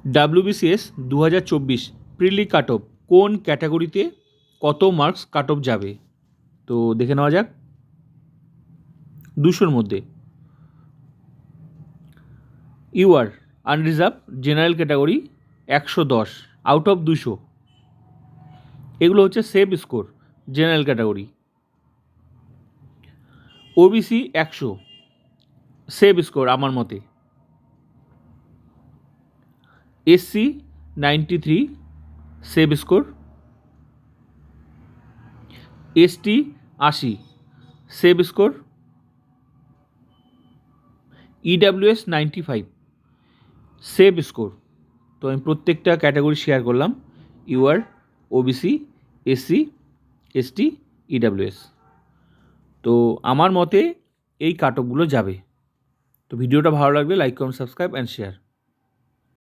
WBCS 2024 প্রিলি cut off কোন ক্যাটাগরিতে কত মার্কস কাট অফ যাবে? তো দেখে নেওয়া যাক। 200-র মধ্যে UR unreserved general category 110 out of 200। এগুলো হচ্ছে safe score general category. OBC 100 safe score আমার মতে। SC 93 safe score. ST 80 safe score. EWS 95 safe score. তো আমি প্রত্যেকটা ক্যাটাগরি শেয়ার করলাম, UR, OBC, SC, ST, EWS। তো আমার মতে এই কাট অফগুলো যাবে। তো ভিডিওটা ভালো লাগলে like, comment, subscribe and share.